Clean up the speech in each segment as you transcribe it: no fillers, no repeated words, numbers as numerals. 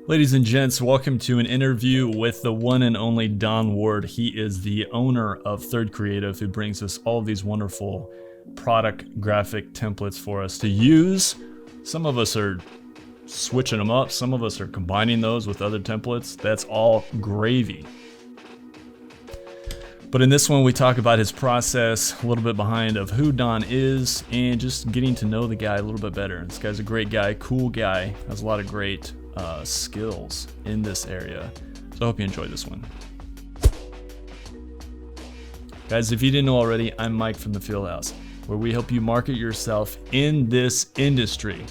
Ladies and gents, welcome to an interview with the one and only Don Ward. He is the owner of Third Creative, who brings us all of these wonderful product graphic templates for us to use. Some of us are switching them up. Some of us are combining those with other templates. That's all gravy. But in this one, we talk about his process, a little bit behind of who Don is, and just getting to know the guy a little bit better. This guy's a great guy, cool guy, has a lot of great skills in this area. So I hope you enjoy this one. Guys, if you didn't know already, I'm Mike from the Fieldhouse, where we help you market yourself in this industry.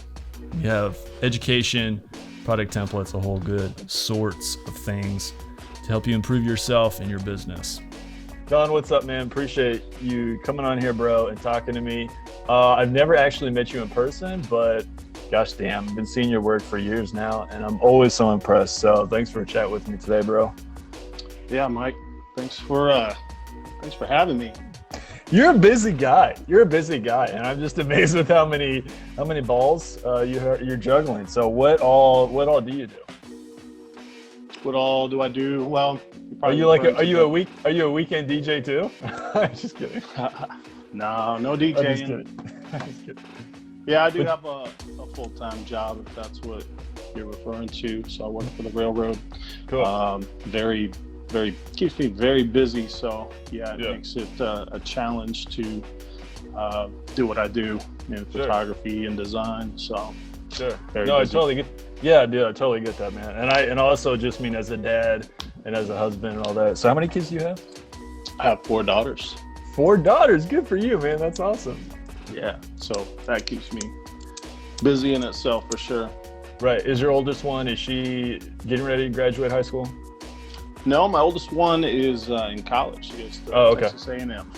We have education, product templates, a whole good sorts of things to help you improve yourself and your business. Don, what's up, man? Appreciate you coming on here, bro, and talking to me. I've never actually met you in person, but gosh damn, I've been seeing your work for years now, and I'm always so impressed. So thanks for a chat with me today, bro. Yeah, Mike. Thanks for having me. You're a busy guy. And I'm just amazed with how many balls you're juggling. So what all do you do? What all do I do? Well, are you a weekend DJ too? Just kidding. No DJing. I'm just kidding. Yeah, I do have a full-time job, if that's what you're referring to. So I work for the railroad. Cool. Keeps me very busy. So it makes it a challenge to do what I do in photography and design. So sure. No, I totally get. Yeah, dude, I totally get that, man. And I also just mean as a dad and as a husband and all that. So how many kids do you have? I have 4 daughters. 4 daughters. Good for you, man. That's awesome. Yeah, so that keeps me busy in itself for sure. Right. Is your oldest one, is she getting ready to graduate high school? No, my oldest one is in college. She goes to Texas A&M.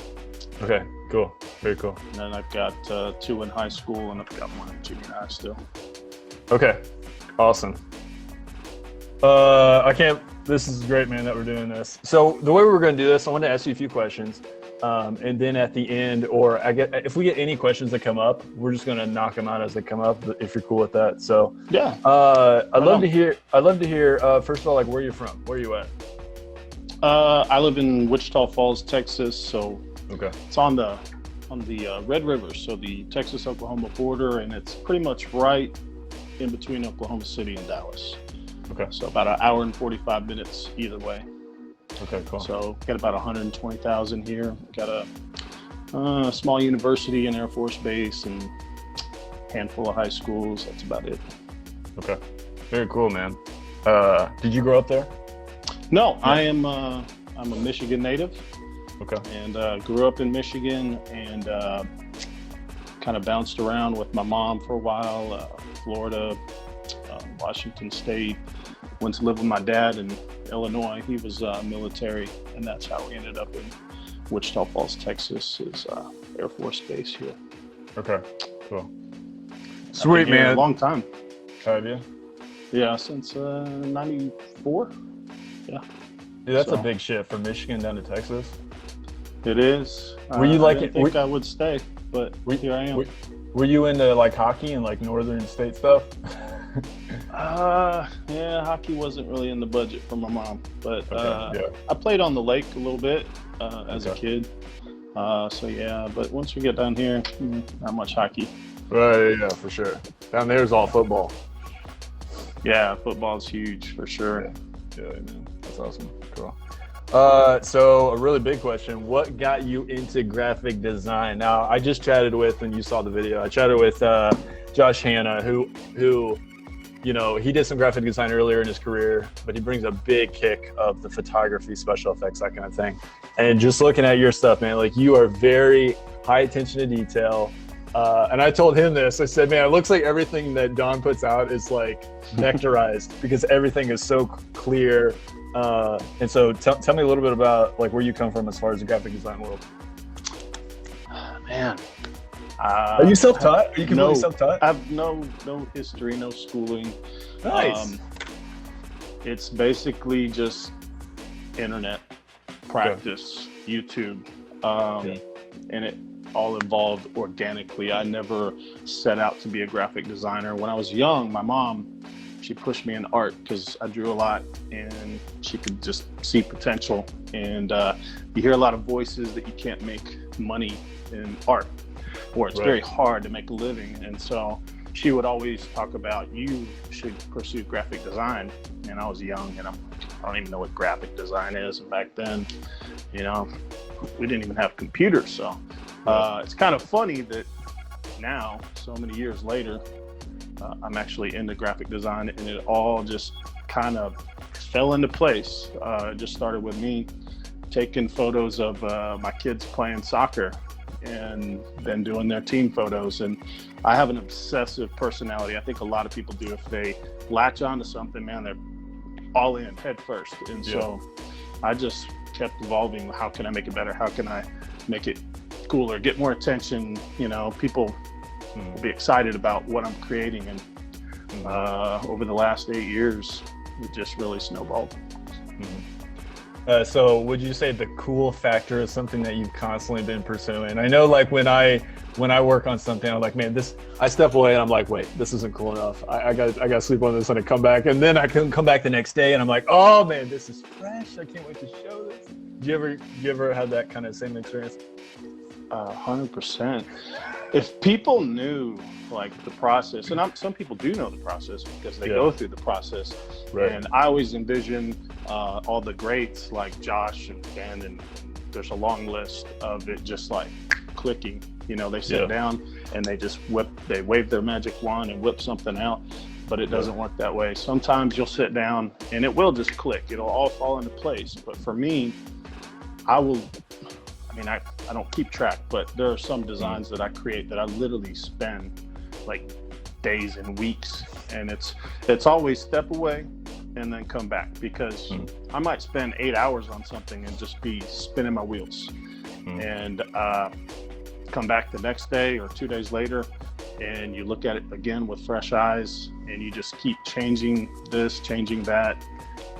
Okay, cool. Very cool. And then I've got 2 in high school, and I've got 1 in junior high still. Okay, awesome. This is great, man, that we're doing this. So the way we're going to do this, I want to ask you a few questions. And then at the end, if we get any questions that come up, we're just going to knock them out as they come up, if you're cool with that. So yeah, I'd love to hear, first of all, like, where you're from, where are you at? I live in Wichita Falls, Texas. So it's on the Red River. So the Texas-Oklahoma border, and it's pretty much right in between Oklahoma City and Dallas. Okay. So about an hour and 45 minutes either way. Okay, cool. So got about 120,000 here. Got a small university and Air Force base and a handful of high schools. That's about it. Okay, very cool, man. Did you grow up there? No, yeah. I'm a Michigan native. Okay. And grew up in Michigan and kind of bounced around with my mom for a while. Florida, Washington State. Went to live with my dad in Illinois. He was military, and that's how we ended up in Wichita Falls, Texas, is Air Force Base here. Okay, cool. Sweet, man. A long time. Have you? Yeah, since 94. Yeah. Dude, that's a big shift from Michigan down to Texas. It is. Were you I didn't think I would stay, but here I am. Were you into like hockey and like northern state stuff? Yeah, hockey wasn't really in the budget for my mom, but I played on the lake a little bit as a kid. But once we get down here, not much hockey. Right, yeah, for sure. Down there's all football. Yeah, football's huge for sure. Yeah, man. That's awesome. Cool. So a really big question, what got you into graphic design? Now, I just chatted with, and you saw the video, I chatted with Josh Hanna, who he did some graphic design earlier in his career, but he brings a big kick of the photography, special effects, that kind of thing. And just looking at your stuff, man, like, you are very high attention to detail. And I told him this, I said, man, it looks like everything that Don puts out is like vectorized because everything is so clear. And so tell me a little bit about like where you come from as far as the graphic design world. Man. Are you self-taught? Are you completely self-taught? I have no history, no schooling. Nice. It's basically just internet practice, YouTube, and it all evolved organically. I never set out to be a graphic designer. When I was young, my mom, she pushed me in art because I drew a lot, and she could just see potential. And you hear a lot of voices that you can't make money in art, or it's very hard to make a living. And so she would always talk about, you should pursue graphic design. And I was young, and I don't even know what graphic design is. And back then, you know, we didn't even have computers. So it's kind of funny that now, so many years later, I'm actually into graphic design, and it all just kind of fell into place. It just started with me taking photos of my kids playing soccer and then doing their team photos. And I have an obsessive personality. I think a lot of people do. If they latch onto something, man, they're all in head first. And so I just kept evolving. How can I make it better? How can I make it cooler, get more attention? You know, people will be excited about what I'm creating. And over the last 8 years, it just really snowballed. So would you say the cool factor is something that you've constantly been pursuing? I know, like, when I work on something, I'm like, man, I step away and I'm like, wait, this isn't cool enough. I got to sleep on this and I come back, and then I can come back the next day and I'm like, oh man, this is fresh. I can't wait to show this. Do you ever have that kind of same experience? 100%. If people knew, like, the process, and some people do know the process because they go through the process. And I always envision all the greats like Josh and Ben, and there's a long list of it just like clicking. You know, they sit down and they wave their magic wand and whip something out, but it doesn't work that way. Sometimes you'll sit down and it will just click. It'll all fall into place. But for me, I don't keep track, but there are some designs that I create that I literally spend like days and weeks, and it's always step away and then come back, because I might spend 8 hours on something and just be spinning my wheels, and come back the next day or 2 days later, and you look at it again with fresh eyes, and you just keep changing this, changing that,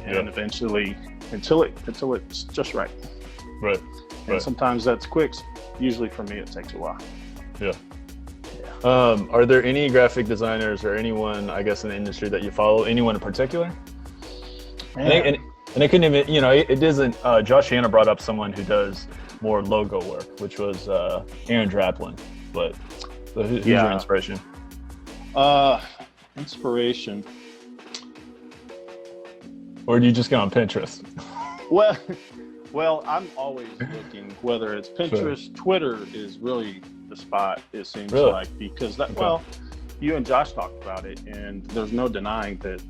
and eventually until it's just right. And sometimes that's quick. Usually for me, it takes a while. Are there any graphic designers or anyone, I guess, in the industry that you follow? Anyone in particular? And it couldn't even, you know, it isn't. Josh Hanna brought up someone who does more logo work, which was Aaron Draplin. But who's your inspiration? Inspiration. Or do you just go on Pinterest? Well, I'm always looking, whether it's Pinterest, Twitter is really the spot, it seems like, because you and Josh talked about it, and there's no denying that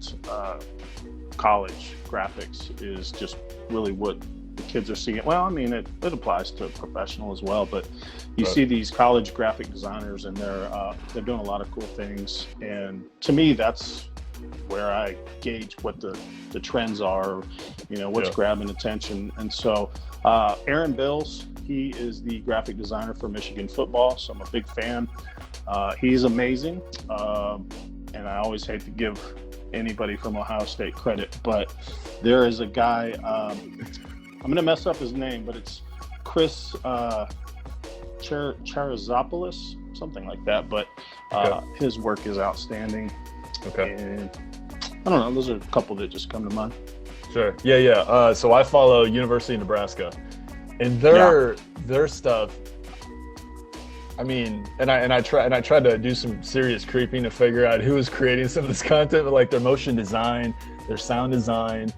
college graphics is just really what the kids are seeing. Well, I mean, it applies to professional as well, but you see these college graphic designers, and they're doing a lot of cool things, and to me, that's where I gauge what the trends are, you know, what's grabbing attention. And so Aaron Bills, he is the graphic designer for Michigan football, so I'm a big fan. He's amazing, and I always hate to give anybody from Ohio State credit, but there is a guy, I'm going to mess up his name, but it's Chris Charizopoulos, something like that, but his work is outstanding. And I don't know, those are a couple that just come to mind. Sure. So I follow University of Nebraska, and their stuff, I mean, and I tried to do some serious creeping to figure out who was creating some of this content, but like their motion design, their sound design,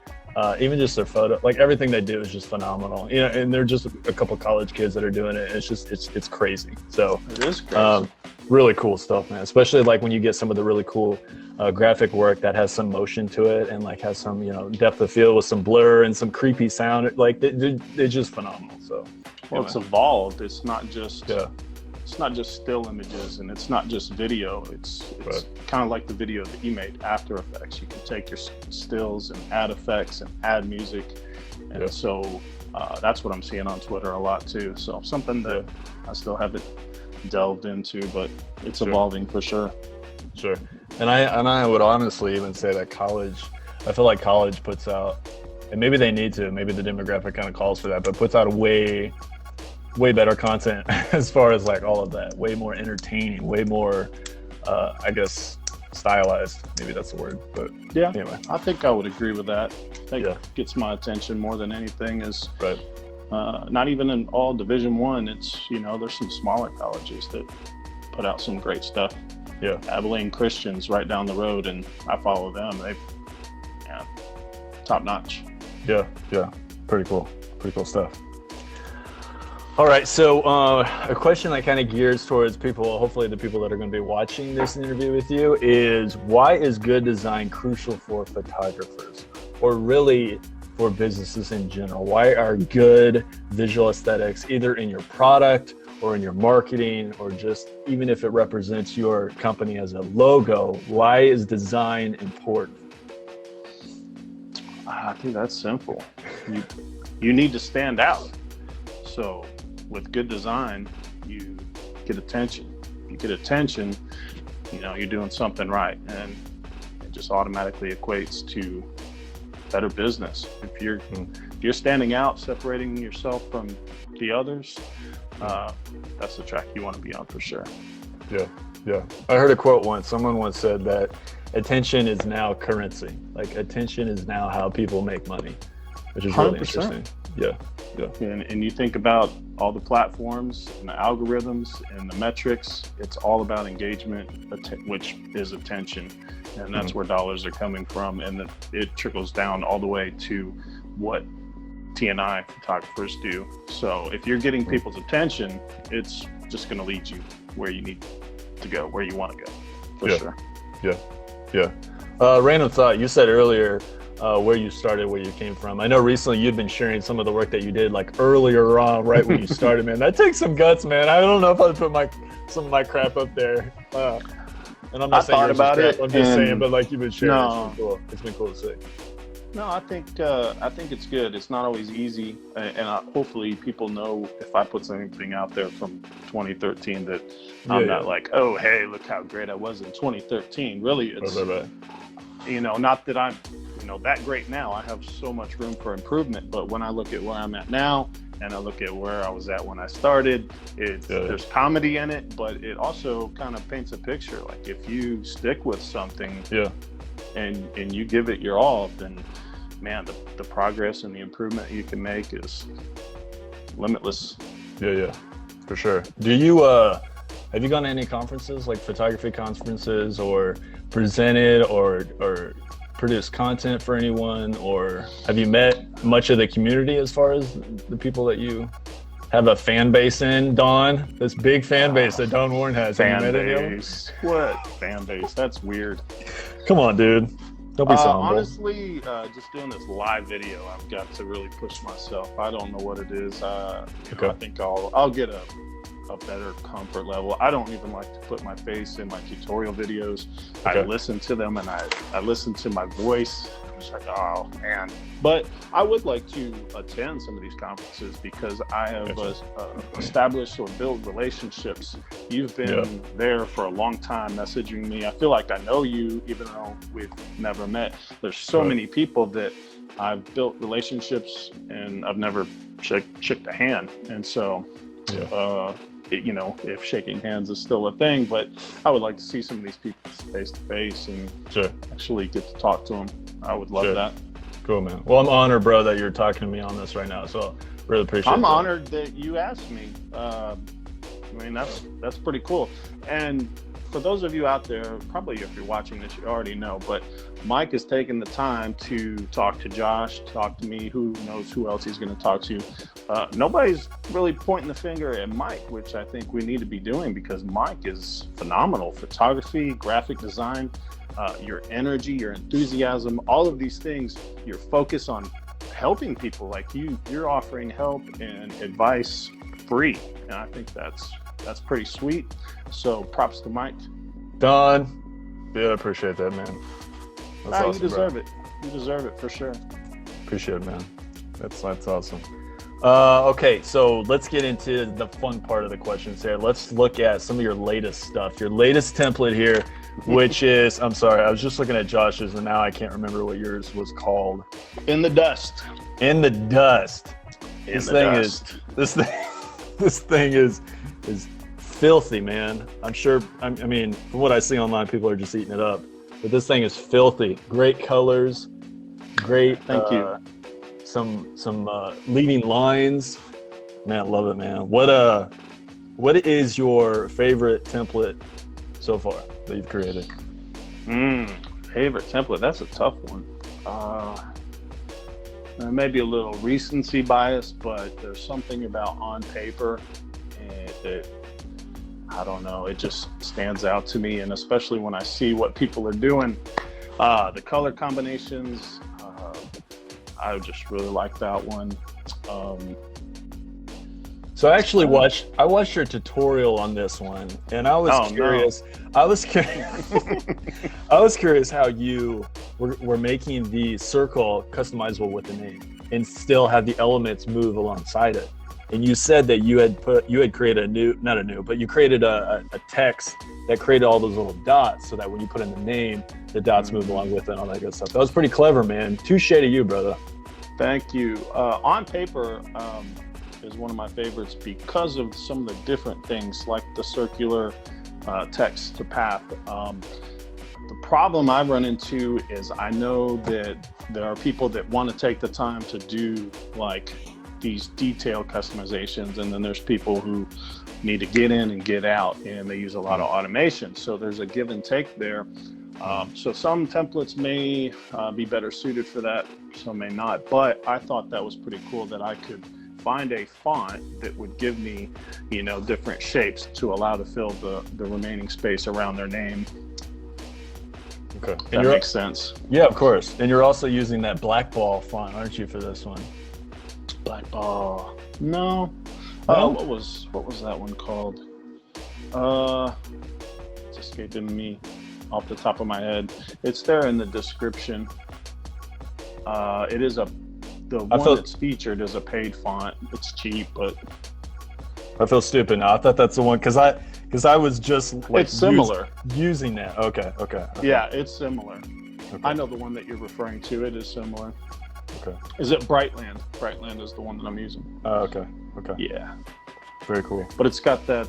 even just their photo, like everything they do is just phenomenal. You know, and they're just a couple college kids that are doing it. It's just it's crazy. So it is crazy. Really cool stuff, man. Especially like when you get some of the really cool graphic work that has some motion to it and like has some, you know, depth of field with some blur and some creepy sound. Like they're just phenomenal. So it's evolved. It's not just still images, and it's not just video. It's kind of like the video that you made, After Effects. You can take your stills and add effects and add music, and so that's what I'm seeing on Twitter a lot too. So something that I still haven't delved into, but it's evolving for sure. And I would honestly even say that I feel like college puts out, and maybe they need to, maybe the demographic kind of calls for that, but puts out a way better content as far as like all of that, way more entertaining, way more I guess stylized. Maybe that's the word, but Yeah, anyway. I think I would agree with that. I think gets my attention more than anything is Right. not even in all Division I. It's, there's some smaller colleges that put out some great stuff. Yeah. Abilene Christian's right down the road, and I follow them. Top notch. Yeah. Pretty cool stuff. All right, so a question that kind of gears towards people, hopefully the people that are going to be watching this interview with you, is why is good design crucial for photographers, or really for businesses in general? Why are good visual aesthetics either in your product or in your marketing, or just even if it represents your company as a logo, why is design important? I think that's simple. You need to stand out. So with good design, you get attention. You get attention, you're doing something right, and it just automatically equates to better business. If you're standing out, separating yourself from the others, that's the track you want to be on for sure. Yeah. I heard a quote once. Someone once said that attention is now currency. Like attention is now how people make money, which is really 100%. interesting. Yeah. And you think about all the platforms and the algorithms and the metrics, it's all about engagement, which is attention. And that's where dollars are coming from. And it trickles down all the way to what T&I photographers do. So if you're getting people's attention, it's just going to lead you where you need to go, where you want to go, for sure. Yeah. Random thought. You said earlier where you started, where you came from. I know recently you've been sharing some of the work that you did like earlier on, right when you started, man. That takes some guts, man. I don't know if I'd put some of my crap up there. And I'm not saying thought about it. I'm just saying, but like you've been sharing, No. it's been cool. It's been cool to see. No, I think it's good. It's not always easy, and hopefully people know if I put something out there from 2013 that I'm not like, oh, hey, look how great I was in 2013. Really, it's not that I'm that great now. I have so much room for improvement. But when I look at where I'm at now, and I look at where I was at when I started, there's comedy in it, but it also kind of paints a picture. Like if you stick with something, and you give it your all, then man, the progress and the improvement you can make is limitless. Yeah, for sure. Do you have you gone to any conferences, like photography conferences, or presented or produced content for anyone, or have you met much of the community as far as the people that you have a fan base in, Don? This big fan base that Don Warren has. Fan base? What fan base? That's weird. Come on, dude. Don't be so humble. Honestly, just doing this live video, I've got to really push myself. I don't know what it is. I think I'll get a better comfort level. I don't even like to put my face in my tutorial videos. I listen to them and I listen to my voice. I'm just like, oh man. But I would like to attend some of these conferences because I have established or built relationships. You've been there for a long time messaging me. I feel like I know you, even though we've never met. There's so many people that I've built relationships and I've never shook a hand. And so, if shaking hands is still a thing, but I would like to see some of these people face to face and actually get to talk to them. I would love that. Cool, man. Well, I'm honored, bro, that you're talking to me on this right now. So really appreciate it. I'm honored that you asked me. That's pretty cool. And for those of you out there, probably if you're watching this, you already know, but Mike has taken the time to talk to Josh, talk to me, who knows who else he's going to talk to. Nobody's really pointing the finger at Mike, which I think we need to be doing because Mike is phenomenal. Photography, graphic design, your energy, your enthusiasm, all of these things, your focus on helping people like you're offering help and advice free. And I think that's pretty sweet. So props to Mike. Don, I appreciate that, man. That's awesome, you deserve bro. it. You deserve it for sure. Appreciate it, man. That's awesome. Okay, so let's get into the fun part of the questions here. Let's look at some of your latest stuff. Your latest template here, which is, I'm sorry, I was just looking at Josh's and now I can't remember what yours was called. In the dust. In the dust. This thing is filthy, man. I'm sure. I mean, from what I see online, people are just eating it up. But this thing is filthy. Great colors, great. Thank you. Some leading lines. Man, I love it, man. What is your favorite template so far that you've created? Favorite template? That's a tough one. Maybe a little recency bias, but there's something about on paper that I don't know. It just stands out to me, and especially when I see what people are doing, the color combinations. I just really like that one. So I actually watched your tutorial on this one, and I was curious. No. I was curious. I was curious how you were making the circle customizable with the name, and still have the elements move alongside it. And you said that you had created you created a text that created all those little dots, so that when you put in the name, the dots move along with it and all that good stuff. That was pretty clever, man. Touche to you, brother. Thank you. On paper is one of my favorites because of some of the different things, like the circular text to path. The problem I run into is I know that there are people that want to take the time to do like these detailed customizations, and then there's people who need to get in and get out, and they use a lot of automation. So there's a give and take there. So some templates may be better suited for that, some may not. But I thought that was pretty cool that I could find a font that would give me, different shapes to allow to fill the remaining space around their name. Okay. That makes sense. Yeah, of course. And you're also using that black ball font, aren't you, for this one? Black ball? No. No? What was that one called? It's escaping me off the top of my head. It's there in the description. It is the one that's featured is a paid font. It's cheap, but I feel stupid now. I thought that's the one because I was just like it's similar using that. Okay. Yeah, it's similar. Okay. I know the one that you're referring to. It is similar. Okay. Is it Brightland? Brightland is the one that I'm using. Okay. Yeah. Very cool. But it's got that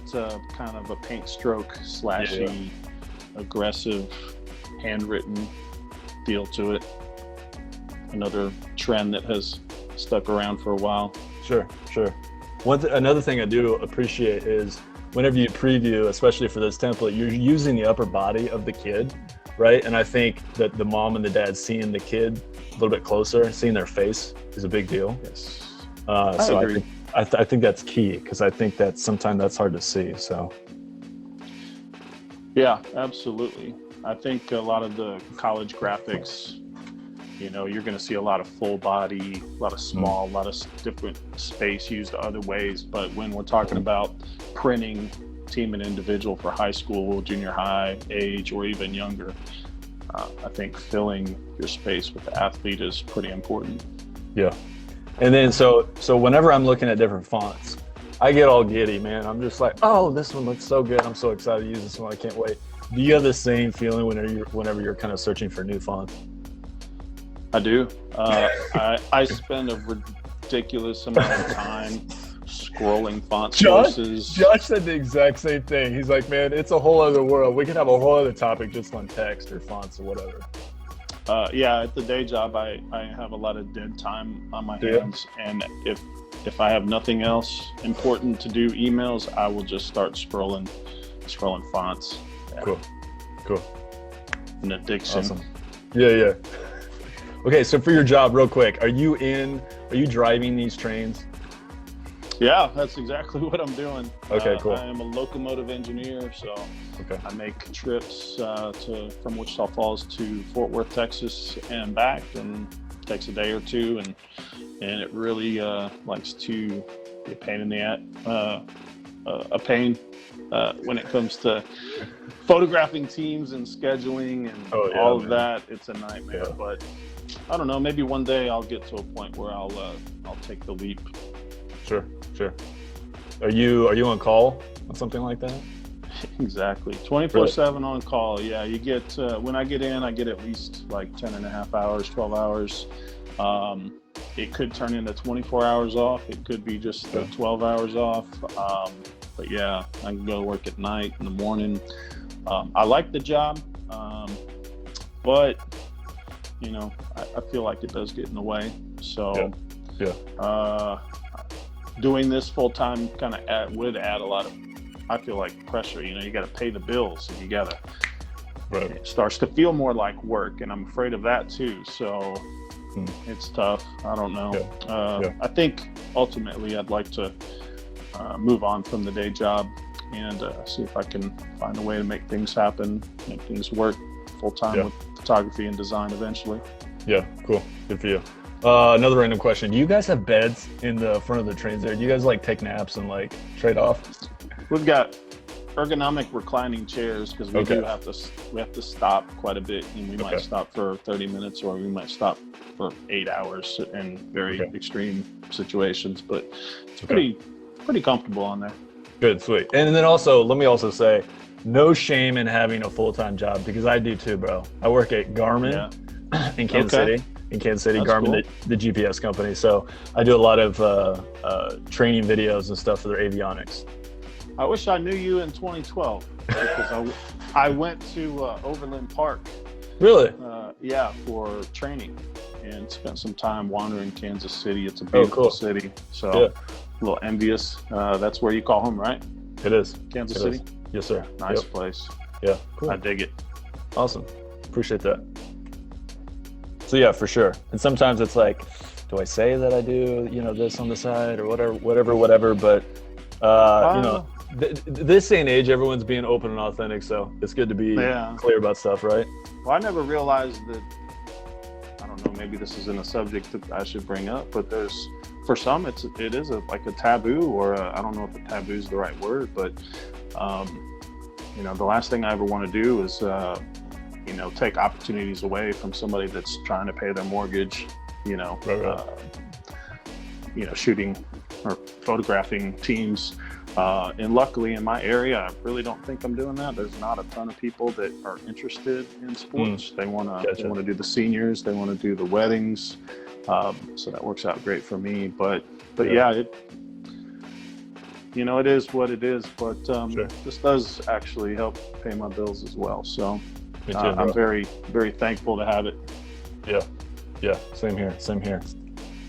kind of a paint stroke slashy, aggressive, handwritten feel to it. Another trend that has stuck around for a while. Sure. Another thing I do appreciate is whenever you preview, especially for this template, you're using the upper body of the kid, right? And I think that the mom and the dad seeing the kid a little bit closer, seeing their face is a big deal. Yes. So I agree. I think that's key, because I think that sometimes that's hard to see. So. Yeah, absolutely. I think a lot of the college graphics, you're going to see a lot of full body, a lot of small, a lot of different space used other ways. But when we're talking about printing team and individual for high school, junior high age, or even younger, I think filling your space with the athlete is pretty important. Yeah. And then so whenever I'm looking at different fonts, I get all giddy, man. I'm just like, oh, this one looks so good. I'm so excited to use this one. I can't wait. Do you have the same feeling whenever you're kind of searching for new fonts? I do. I spend a ridiculous amount of time scrolling font sources. Josh said the exact same thing. He's like, man, it's a whole other world. We can have a whole other topic just on text or fonts or whatever. Yeah, at the day job, I have a lot of dead time on my hands, and if I have nothing else important to do, emails, I will just start scrolling fonts. Yeah. Cool. An addiction. Awesome. Yeah. Okay, so for your job, real quick, are you driving these trains? Yeah, that's exactly what I'm doing. Okay, cool. I am a locomotive engineer, so I make trips from Wichita Falls to Fort Worth, Texas, and back, and it takes a day or two, and it really likes to be a pain in the when it comes to photographing teams and scheduling and all of that. It's a nightmare, but I don't know. Maybe one day I'll get to a point where I'll take the leap. Sure. Are you on call on something like that? Exactly. 24/7 on call. Yeah, you get when I get in, I get at least like 10 and a half hours, 12 hours. It could turn into 24 hours off. It could be just 12 hours off. but yeah, I can go to work at night, in the morning. I like the job, but you know, I feel like it does get in the way. So doing this full time kind of would add a lot of, I feel like, pressure. You know, you got to pay the bills, and you got to. Right. It starts to feel more like work, and I'm afraid of that too. So it's tough. I don't know. I think ultimately I'd like to move on from the day job and see if I can find a way to make things happen, make things work full time with photography and design eventually. Yeah, cool. Good for you. Another random question. Do you guys have beds in the front of the trains there? Do you guys like take naps and like trade off? We've got ergonomic reclining chairs because we do have to stop quite a bit, and we might stop for 30 minutes or we might stop for 8 hours in very extreme situations, but it's pretty comfortable on there. Good, sweet. And then also, let me also say, no shame in having a full-time job, because I do too, bro. I work at Garmin in Kansas City. That's Garmin, cool. the GPS company. So I do a lot of training videos and stuff for their avionics. I wish I knew you in 2012 because I went to Overland Park. Really? For training, and spent some time wandering Kansas City. It's a beautiful city. So a little envious. That's where you call home, right? It is. Kansas City? Yes, sir. Nice place. Yeah, cool. I dig it. Awesome. Appreciate that. So yeah, for sure. And sometimes it's like, do I say that I do, you know, this on the side or whatever, but you know, this day and age, everyone's being open and authentic, so it's good to be clear about stuff, right? Well, I never realized that, I don't know, maybe this isn't a subject that I should bring up, but for some, it is like a taboo, or I don't know if a taboo is the right word, but you know, the last thing I ever want to do is you know, take opportunities away from somebody that's trying to pay their mortgage, you know, you know, shooting or photographing teams. And luckily in my area, I really don't think I'm doing that. There's not a ton of people that are interested in sports. They want to do the seniors. They want to do the weddings. So that works out great for me. But it, you know, it is what it is. But this does actually help pay my bills as well. So I'm very, very thankful to have it. Yeah. Same here.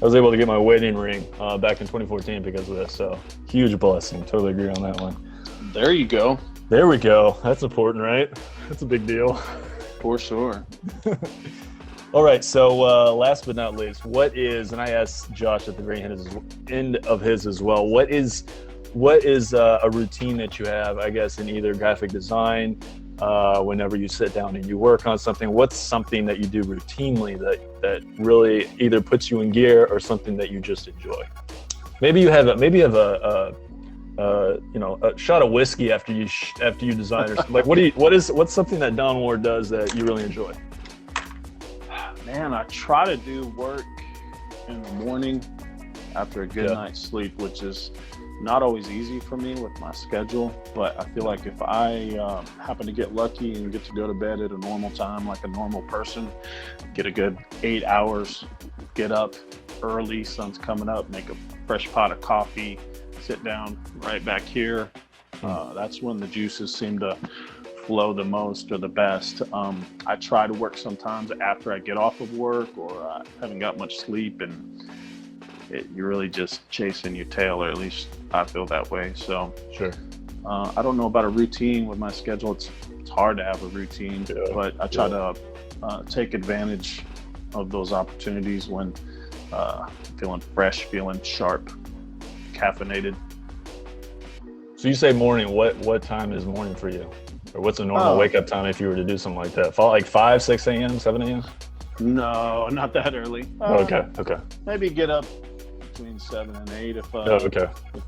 I was able to get my wedding ring back in 2014 because of this, so huge blessing. Totally agree on that one. There you go. There we go. That's important, right? That's a big deal. For sure. All right, so last but not least, what is, and I asked Josh at the very end of his as well, what is a routine that you have, I guess, in either graphic design, whenever you sit down and you work on something? What's something that you do routinely that really either puts you in gear or something that you just enjoy? Maybe you have a shot of whiskey after you design, or something. Like what's something that Don Ward does that you really enjoy? Man, I try to do work in the morning after a good night's sleep, which is not always easy for me with my schedule, but I feel like if I happen to get lucky and get to go to bed at a normal time, like a normal person, get a good 8 hours, get up early, sun's coming up, make a fresh pot of coffee, sit down right back here, that's when the juices seem to flow the most or the best. I try to work sometimes after I get off of work, or I haven't got much sleep, and you're really just chasing your tail, or at least I feel that way. So I don't know about a routine with my schedule. It's hard to have a routine, but I try to take advantage of those opportunities when feeling fresh, feeling sharp, caffeinated. So you say morning. What time is morning for you? Or what's a normal wake up time if you were to do something like that? Like 5, 6 a.m., 7 a.m.? No, not that early. Okay. Maybe get up between 7 and 8 if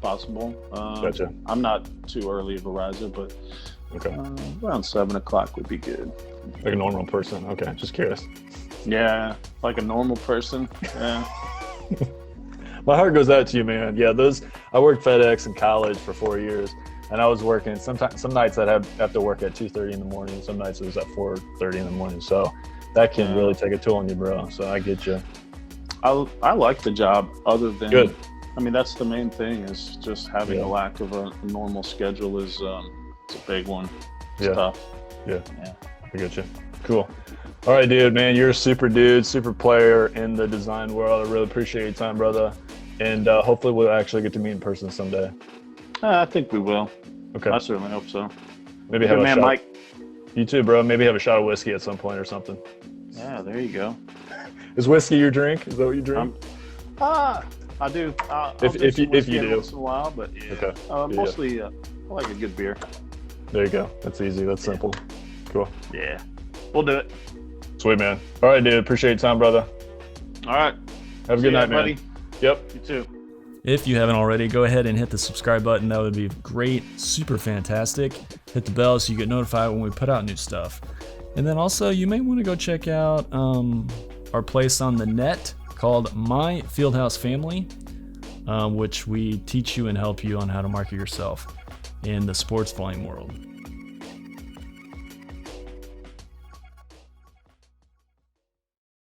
possible. Gotcha. I'm not too early of a riser, but around 7 o'clock would be good. Like a normal person. Okay, just curious. Yeah, like a normal person. Yeah. My heart goes out to you, man. Yeah, I worked FedEx in college for 4 years, and I was working. Some nights I'd have to work at 2:30 in the morning. Some nights it was at 4:30 in the morning. So that can really take a toll on you, bro. So I get you. I like the job, other than I mean, that's the main thing, is just having a lack of a normal schedule is it's a big one. It's tough. Yeah. I get you. Cool. All right, dude, man, you're a super dude, super player in the design world. I really appreciate your time, brother. And hopefully we'll actually get to meet in person someday. I think we will. Okay. I certainly hope so. Maybe have a shot. Mike. You too, bro. Maybe have a shot of whiskey at some point or something. Yeah, there you go. Is whiskey your drink? Is that what you drink? I do. If you do. Once in a while, but yeah. Okay. Mostly, I like a good beer. There you go. That's easy. That's simple. Cool. Yeah. We'll do it. Sweet, man. All right, dude. Appreciate your time, brother. All right. Have a good night, buddy. man. Yep. You too. If you haven't already, go ahead and hit the subscribe button. That would be great, super fantastic. Hit the bell so you get notified when we put out new stuff. And then also, you may want to go check out our place on the net called My Fieldhouse Family, which we teach you and help you on how to market yourself in the sports volume world.